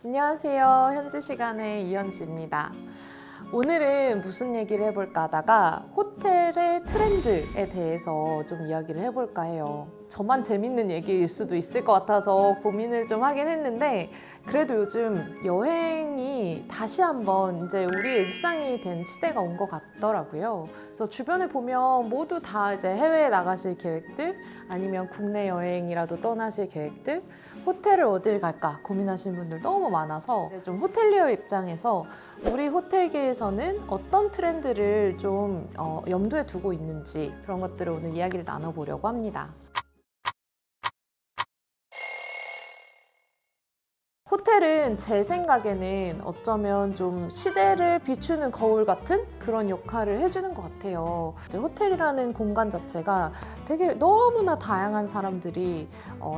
안녕하세요. 현지 시간의 이현지입니다. 오늘은 무슨 얘기를 해볼까 하다가 호텔의 트렌드에 대해서 좀 이야기를 해볼까 해요. 저만 재밌는 얘기일 수도 있을 것 같아서 고민을 좀 하긴 했는데 그래도 요즘 여행이 다시 한번 이제 우리의 일상이 된 시대가 온 것 같더라고요. 그래서 주변에 보면 모두 다 이제 해외에 나가실 계획들 아니면 국내 여행이라도 떠나실 계획들 호텔을 어딜 갈까 고민하시는 분들 너무 많아서 좀 호텔리어 입장에서 우리 호텔계에서는 어떤 트렌드를 좀 염두에 두고 있는지 그런 것들을 오늘 이야기를 나눠보려고 합니다. 호텔은 제 생각에는 어쩌면 좀 시대를 비추는 거울 같은 그런 역할을 해주는 것 같아요. 이제 호텔이라는 공간 자체가 되게 너무나 다양한 사람들이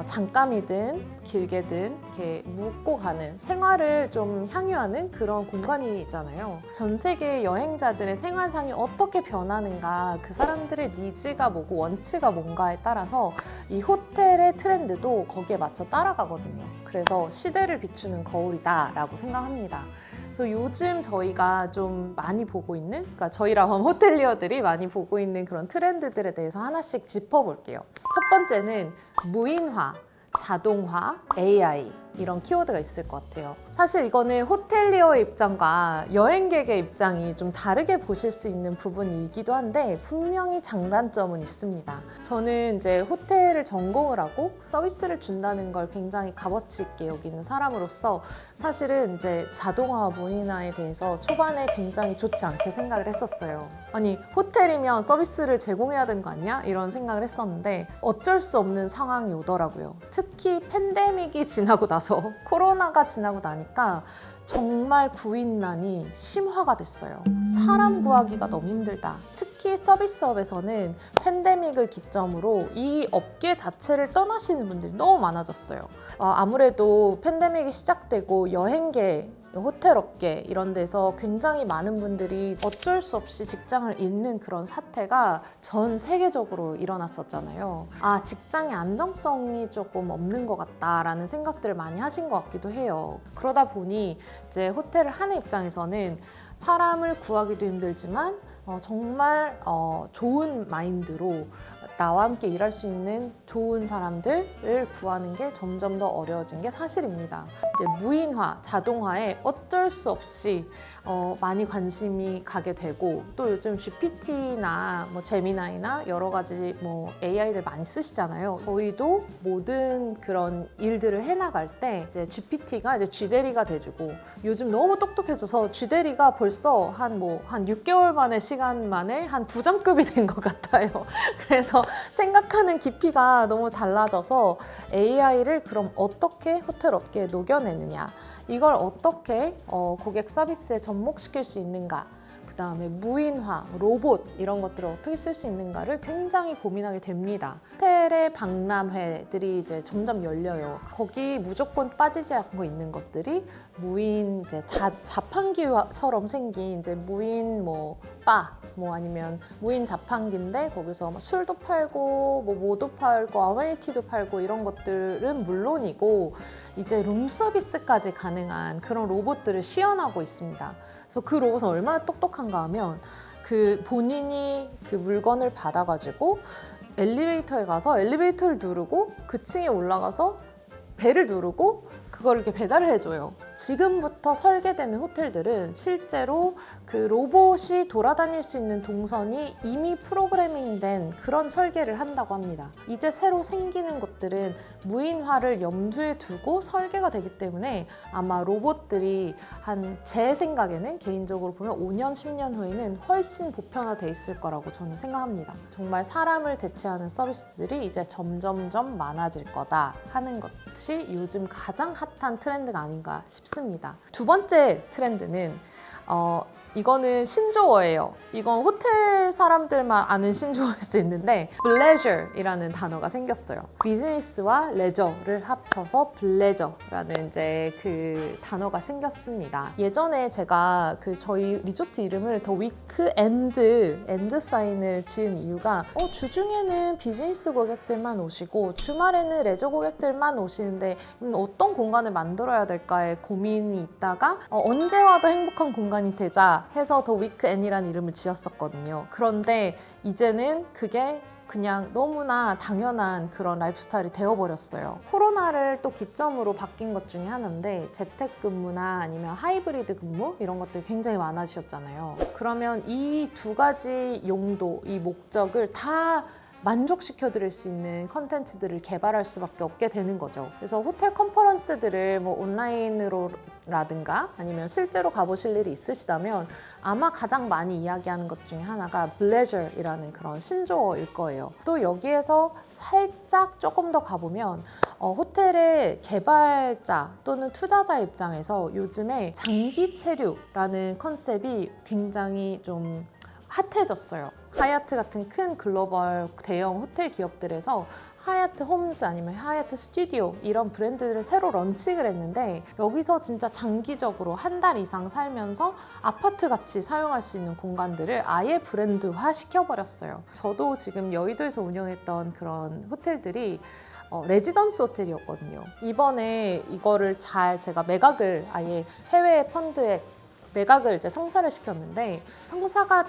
잠깐이든 길게든 이렇게 묵고 가는 생활을 좀 향유하는 그런 공간이잖아요. 전 세계 여행자들의 생활상이 어떻게 변하는가, 그 사람들의 니즈가 뭐고 원치가 뭔가에 따라서 이 호텔의 트렌드도 거기에 맞춰 따라가거든요. 그래서 시대를 비추는 거울이다라고 생각합니다. 그래서 요즘 저희가 좀 많이 보고 있는, 그러니까 저희라고 하면 호텔리어들이 많이 보고 있는 그런 트렌드들에 대해서 하나씩 짚어볼게요. 첫 번째는 무인화, 자동화, AI 이런 키워드가 있을 것 같아요. 사실 이거는 호텔리어의 입장과 여행객의 입장이 좀 다르게 보실 수 있는 부분이기도 한데 분명히 장단점은 있습니다. 저는 이제 호텔을 전공을 하고 서비스를 준다는 걸 굉장히 값어치 있게 여기는 사람으로서 사실은 이제 자동화와 무인화에 대해서 초반에 굉장히 좋지 않게 생각을 했었어요. 아니 호텔이면 서비스를 제공해야 되는 거 아니야? 이런 생각을 했었는데 어쩔 수 없는 상황이 오더라고요. 특히 팬데믹이 지나고 나서 코로나가 지나고 나니까 정말 구인난이 심화가 됐어요. 사람 구하기가 너무 힘들다. 특히 서비스업에서는 팬데믹을 기점으로 이 업계 자체를 떠나시는 분들이 너무 많아졌어요. 아무래도 팬데믹이 시작되고 여행계 호텔 업계 이런 데서 굉장히 많은 분들이 어쩔 수 없이 직장을 잃는 그런 사태가 전 세계적으로 일어났었잖아요. 직장의 안정성이 조금 없는 것 같다라는 생각들을 많이 하신 것 같기도 해요. 그러다 보니 이제 호텔을 하는 입장에서는 사람을 구하기도 힘들지만 정말 좋은 마인드로 나와 함께 일할 수 있는 좋은 사람들을 구하는 게 점점 더 어려워진 게 사실입니다. 이제 무인화, 자동화에 어쩔 수 없이 많이 관심이 가게 되고 또 요즘 GPT나 제미나이나 여러 가지 AI들 많이 쓰시잖아요. 저희도 모든 그런 일들을 해나갈 때 이제 GPT가 이제 쥐대리가 돼주고 요즘 너무 똑똑해져서 쥐대리가 벌써 한 6개월 만에 시간 만에 한 부장급이 된 것 같아요. 그래서 생각하는 깊이가 너무 달라져서 AI를 그럼 어떻게 호텔 업계에 녹여내느냐, 이걸 어떻게 고객 서비스에 접목시킬 수 있는가, 그 다음에 무인화, 로봇 이런 것들을 어떻게 쓸 수 있는가를 굉장히 고민하게 됩니다. 호텔의 박람회들이 이제 점점 열려요. 거기 무조건 빠지지 않고 있는 것들이 무인 이제 자판기처럼 생긴 이제 무인 바 아니면 무인 자판기인데 거기서 술도 팔고 뭐도 팔고 아메니티도 팔고 이런 것들은 물론이고 이제 룸서비스까지 가능한 그런 로봇들을 시연하고 있습니다. 그래서 그 로봇은 얼마나 똑똑한가 하면 그 본인이 그 물건을 받아가지고 엘리베이터에 가서 엘리베이터를 누르고 그 층에 올라가서 벨을 누르고 그걸 이렇게 배달을 해줘요. 지금부터 설계되는 호텔들은 실제로 그 로봇이 돌아다닐 수 있는 동선이 이미 프로그래밍된 그런 설계를 한다고 합니다. 이제 새로 생기는 것들은 무인화를 염두에 두고 설계가 되기 때문에 아마 로봇들이 제 생각에는 개인적으로 보면 5년, 10년 후에는 훨씬 보편화돼 있을 거라고 저는 생각합니다. 정말 사람을 대체하는 서비스들이 이제 점점점 많아질 거다 하는 것이 요즘 가장 핫한 트렌드가 아닌가 싶습니다. 두 번째 트렌드는 이거는 신조어예요. 이건 호텔 호텔 사람들만 아는 신조어일 수 있는데 pleasure이라는 단어가 생겼어요. 비즈니스와 레저를 합쳐서 pleasure라는 이제 그 단어가 생겼습니다. 예전에 제가 그 저희 리조트 이름을 더 위크엔드 엔드 사인을 지은 이유가 주중에는 비즈니스 고객들만 오시고 주말에는 레저 고객들만 오시는데 어떤 공간을 만들어야 될까에 고민이 있다가 언제 와도 행복한 공간이 되자 해서 더 위크엔이라는 이름을 지었었거든요. 그런데 이제는 그게 그냥 너무나 당연한 그런 라이프스타일이 되어버렸어요. 코로나를 또 기점으로 바뀐 것 중에 하나인데 재택근무나 아니면 하이브리드 근무 이런 것들이 굉장히 많아지셨잖아요. 그러면 이 두 가지 용도, 이 목적을 다 만족시켜 드릴 수 있는 컨텐츠들을 개발할 수밖에 없게 되는 거죠. 그래서 호텔 컨퍼런스들을 뭐 온라인으로 라든가 아니면 실제로 가보실 일이 있으시다면 아마 가장 많이 이야기하는 것 중에 하나가 pleasure이라는 그런 신조어일 거예요. 또 여기에서 살짝 조금 더 가보면 호텔의 개발자 또는 투자자 입장에서 요즘에 장기 체류라는 컨셉이 굉장히 좀 핫해졌어요. 하얏트 같은 큰 글로벌 대형 호텔 기업들에서 하얏트 홈스 아니면 하얏트 스튜디오 이런 브랜드를 새로 런칭을 했는데 여기서 진짜 장기적으로 한 달 이상 살면서 아파트 같이 사용할 수 있는 공간들을 아예 브랜드화 시켜버렸어요. 저도 지금 여의도에서 운영했던 그런 호텔들이 레지던스 호텔이었거든요. 이번에 이거를 제가 매각을 아예 해외 펀드에 매각을 이제 성사를 시켰는데 성사가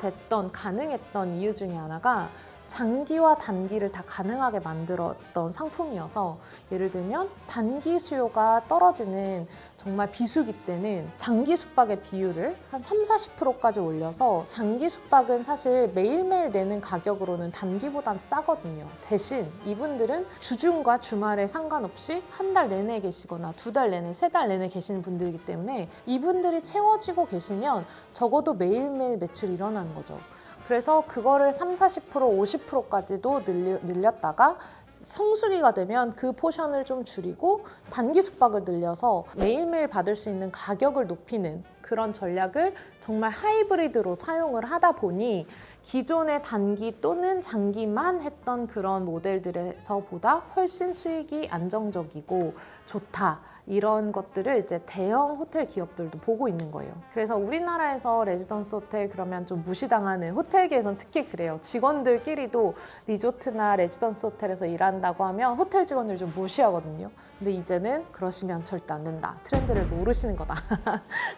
가능했던 이유 중에 하나가 장기와 단기를 다 가능하게 만들었던 상품이어서 예를 들면 단기 수요가 떨어지는 정말 비수기 때는 장기 숙박의 비율을 한 30-40%까지 올려서 장기 숙박은 사실 매일매일 내는 가격으로는 단기보단 싸거든요. 대신 이분들은 주중과 주말에 상관없이 한 달 내내 계시거나 두 달 내내, 세 달 내내 계시는 분들이기 때문에 이분들이 채워지고 계시면 적어도 매일매일 매출이 일어나는 거죠. 그래서 그거를 30-40%, 50%까지도 늘렸다가 성수기가 되면 그 포션을 좀 줄이고 단기 숙박을 늘려서 매일매일 받을 수 있는 가격을 높이는 그런 전략을 정말 하이브리드로 사용을 하다 보니 기존의 단기 또는 장기만 했던 그런 모델들에서보다 훨씬 수익이 안정적이고 좋다. 이런 것들을 이제 대형 호텔 기업들도 보고 있는 거예요. 그래서 우리나라에서 레지던스 호텔 그러면 좀 무시당하는 호텔계에선 특히 그래요. 직원들끼리도 리조트나 레지던스 호텔에서 일한다고 하면 호텔 직원들 좀 무시하거든요. 근데 이제는 그러시면 절대 안 된다. 트렌드를 모르시는 거다.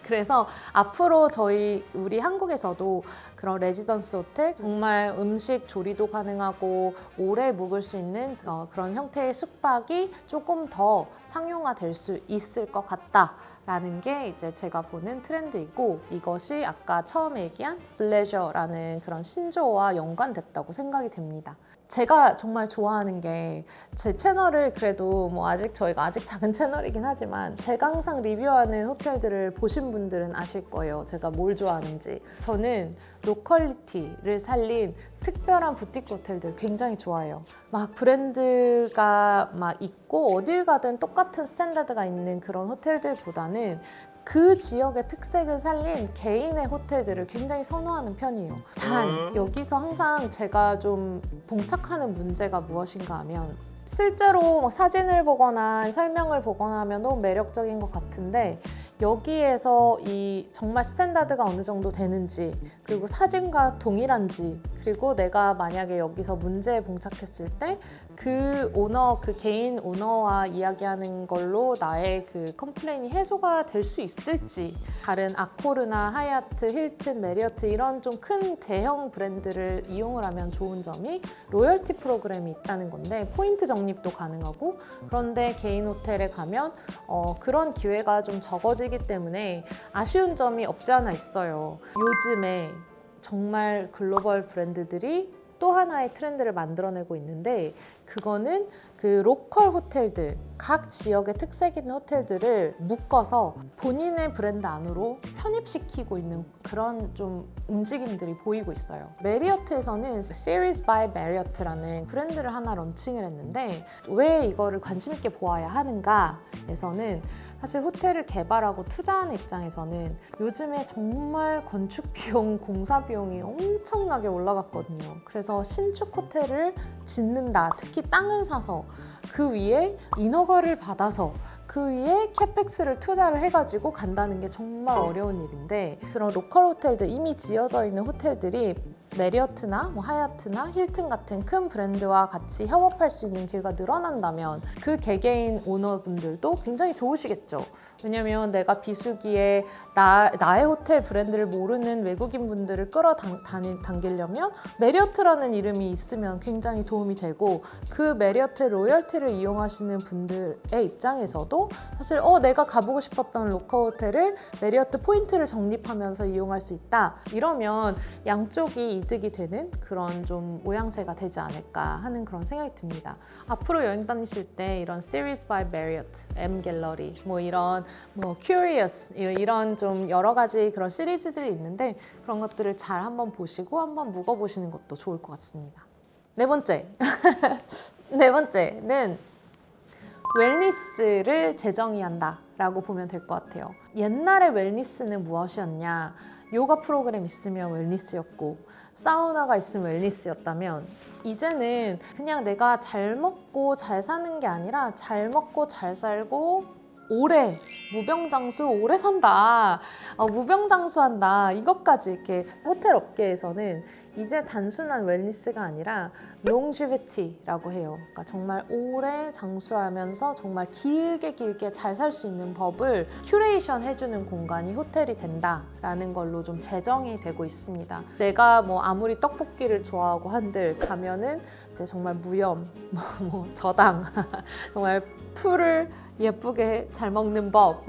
그래서 앞으로 우리 한국에서도 그런 레지던스 호텔 정말 음식 조리도 가능하고 오래 묵을 수 있는 그런 형태의 숙박이 조금 더 상용화될 수 있을 것 같다라는 게 이제 제가 보는 트렌드이고 이것이 아까 처음에 얘기한 pleasure라는 그런 신조어와 연관됐다고 생각이 됩니다. 제가 정말 좋아하는 게 제 채널을 그래도 저희가 아직 작은 채널이긴 하지만 제가 항상 리뷰하는 호텔들을 보신 분들은 아실 거예요. 제가 뭘 좋아하는지. 저는 로컬리티를 살린 특별한 부티크 호텔들 굉장히 좋아해요. 막 브랜드가 있고 어딜 가든 똑같은 스탠다드가 있는 그런 호텔들보다는 그 지역의 특색을 살린 개인의 호텔들을 굉장히 선호하는 편이에요. 단 여기서 항상 제가 좀 봉착하는 문제가 무엇인가 하면 실제로 사진을 보거나 설명을 보거나 하면 너무 매력적인 것 같은데 여기에서 이 정말 스탠다드가 어느 정도 되는지 그리고 사진과 동일한지 그리고 내가 만약에 여기서 문제에 봉착했을 때 그 개인 오너와 이야기하는 걸로 나의 그 컴플레인이 해소가 될 수 있을지 다른 아코르나 하얏트, 힐튼, 메리어트 이런 좀 큰 대형 브랜드를 이용을 하면 좋은 점이 로열티 프로그램이 있다는 건데 포인트 적립도 가능하고 그런데 개인 호텔에 가면 그런 기회가 좀 적어지기 때문에 아쉬운 점이 없지 않아 있어요. 요즘에 정말 글로벌 브랜드들이 또 하나의 트렌드를 만들어내고 있는데 그거는 그 로컬 호텔들, 각 지역의 특색 있는 호텔들을 묶어서 본인의 브랜드 안으로 편입시키고 있는 그런 좀 움직임들이 보이고 있어요. 메리어트에서는 Series by Marriott라는 브랜드를 하나 런칭을 했는데 왜 이거를 관심 있게 보아야 하는가에서는 사실 호텔을 개발하고 투자하는 입장에서는 요즘에 정말 건축 비용, 공사 비용이 엄청나게 올라갔거든요. 그래서 신축 호텔을 짓는다, 특히 땅을 사서 그 위에 인허가를 받아서 그 위에 캐펙스를 투자를 해가지고 간다는 게 정말 어려운 일인데 그런 로컬 호텔들, 이미 지어져 있는 호텔들이 메리어트나 뭐 하얏트나 힐튼 같은 큰 브랜드와 같이 협업할 수 있는 기회가 늘어난다면 그 개개인 오너분들도 굉장히 좋으시겠죠. 왜냐면 내가 비수기에 나의 호텔 브랜드를 모르는 외국인 분들을 끌어당기려면 메리어트라는 이름이 있으면 굉장히 도움이 되고 그 메리어트 로열티를 이용하시는 분들의 입장에서도 사실 내가 가보고 싶었던 로컬 호텔을 메리어트 포인트를 적립하면서 이용할 수 있다. 이러면 양쪽이 이득이 되는 그런 좀 모양새가 되지 않을까 하는 그런 생각이 듭니다. 앞으로 여행 다니실 때 이런 Series by Marriott, M 갤러리, 뭐 이런 Curious 이런 좀 여러 가지 그런 시리즈들이 있는데 그런 것들을 잘 한번 보시고 한번 묵어보시는 것도 좋을 것 같습니다. 네 번째. 네 번째는 웰니스를 재정의한다 라고 보면 될 것 같아요. 옛날에 웰니스는 무엇이었냐? 요가 프로그램 있으면 웰니스였고 사우나가 있으면 웰니스였다면 이제는 그냥 내가 잘 먹고 잘 사는 게 아니라 잘 먹고 잘 살고 오래 무병장수 오래 산다, 무병장수한다, 이것까지 이렇게 호텔 업계에서는 이제 단순한 웰니스가 아니라 롱지비티라고 해요. 그러니까 정말 오래 장수하면서 정말 길게 잘 살 수 있는 법을 큐레이션 해주는 공간이 호텔이 된다라는 걸로 좀 재정이 되고 있습니다. 내가 뭐 아무리 떡볶이를 좋아하고 한들 가면은 이제 정말 무염, 저당, 정말 풀을 예쁘게 잘 먹는 법,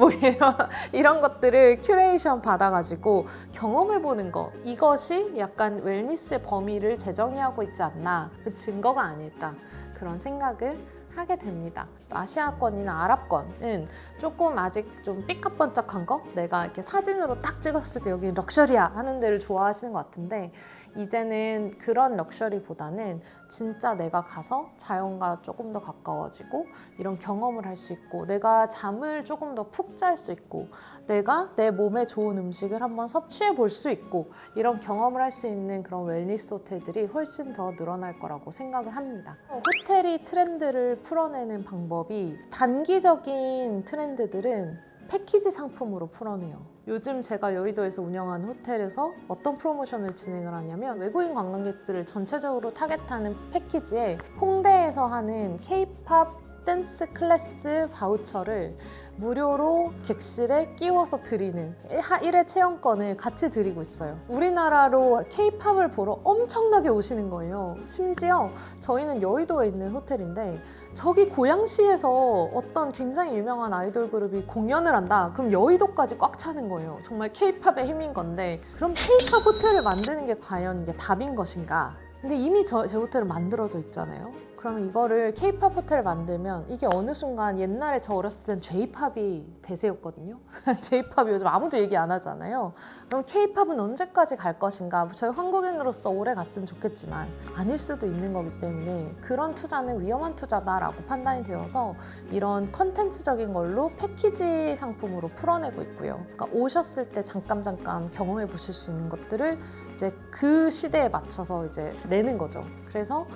이런 것들을 큐레이션 받아가지고 경험해보는 거, 이것이 약간 웰니스의 범위를 재정의하고 있지 않나, 그 증거가 아닐까 그런 생각을 하게 됩니다. 아시아권이나 아랍권은 조금 아직 좀 삐까번쩍한 거, 내가 이렇게 사진으로 딱 찍었을 때 여기 럭셔리야 하는 데를 좋아하시는 것 같은데 이제는 그런 럭셔리보다는 진짜 내가 가서 자연과 조금 더 가까워지고 이런 경험을 할 수 있고 내가 잠을 조금 더 푹 잘 수 있고 내가 내 몸에 좋은 음식을 한번 섭취해 볼 수 있고 이런 경험을 할 수 있는 그런 웰니스 호텔들이 훨씬 더 늘어날 거라고 생각을 합니다. 호텔이 트렌드를 풀어내는 방법이 단기적인 트렌드들은 패키지 상품으로 풀어내요. 요즘 제가 여의도에서 운영하는 호텔에서 어떤 프로모션을 진행을 하냐면 외국인 관광객들을 전체적으로 타겟하는 패키지에 홍대에서 하는 K-팝 댄스 클래스 바우처를 무료로 객실에 끼워서 드리는 1회 체험권을 같이 드리고 있어요. 우리나라로 K-팝을 보러 엄청나게 오시는 거예요. 심지어 저희는 여의도에 있는 호텔인데 저기 고양시에서 어떤 굉장히 유명한 아이돌 그룹이 공연을 한다. 그럼 여의도까지 꽉 차는 거예요. 정말 K-팝의 힘인 건데 그럼 K-팝 호텔을 만드는 게 과연 이게 답인 것인가? 근데 이미 제 호텔은 만들어져 있잖아요. 그러면 이거를 K-팝 호텔을 만들면 이게 어느 순간 옛날에 저 어렸을 땐 J-팝이 대세였거든요. J-팝이 요즘 아무도 얘기 안 하잖아요. 그럼 K-팝은 언제까지 갈 것인가? 저희 한국인으로서 오래 갔으면 좋겠지만 아닐 수도 있는 거기 때문에 그런 투자는 위험한 투자다라고 판단이 되어서 이런 컨텐츠적인 걸로 패키지 상품으로 풀어내고 있고요. 그러니까 오셨을 때 잠깐 경험해 보실 수 있는 것들을 이제 그 시대에 맞춰서 이제 내는 거죠. 그래서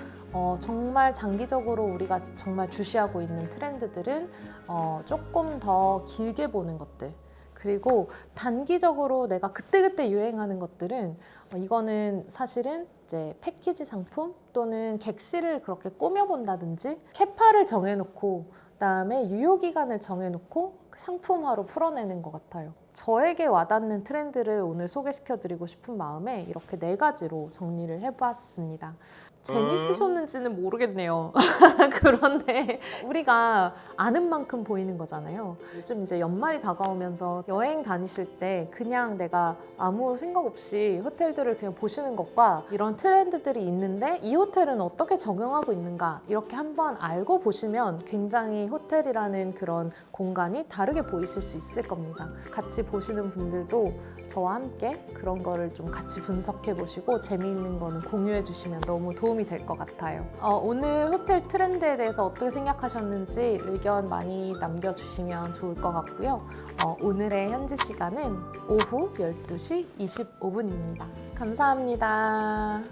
정말 장기적으로 우리가 정말 주시하고 있는 트렌드들은 조금 더 길게 보는 것들, 그리고 단기적으로 내가 그때그때 유행하는 것들은 이거는 사실은 이제 패키지 상품 또는 객실을 그렇게 꾸며본다든지 캐파를 정해놓고 그다음에 유효기간을 정해놓고 상품화로 풀어내는 것 같아요. 저에게 와닿는 트렌드를 오늘 소개시켜드리고 싶은 마음에 이렇게 4가지로 정리를 해봤습니다. 재밌으셨는지는 모르겠네요. 그런데 우리가 아는 만큼 보이는 거잖아요. 요즘 이제 연말이 다가오면서 여행 다니실 때 그냥 내가 아무 생각 없이 호텔들을 그냥 보시는 것과 이런 트렌드들이 있는데 이 호텔은 어떻게 적용하고 있는가 이렇게 한번 알고 보시면 굉장히 호텔이라는 그런 공간이 다르게 보이실 수 있을 겁니다. 같이 보시는 분들도 저와 함께 그런 거를 좀 같이 분석해 보시고 재미있는 거는 공유해 주시면 너무 도움이 될 것 같아요. 오늘 호텔 트렌드에 대해서 어떻게 생각하셨는지 의견 많이 남겨주시면 좋을 것 같고요. 오늘의 현지 시간은 오후 12시 25분입니다. 감사합니다.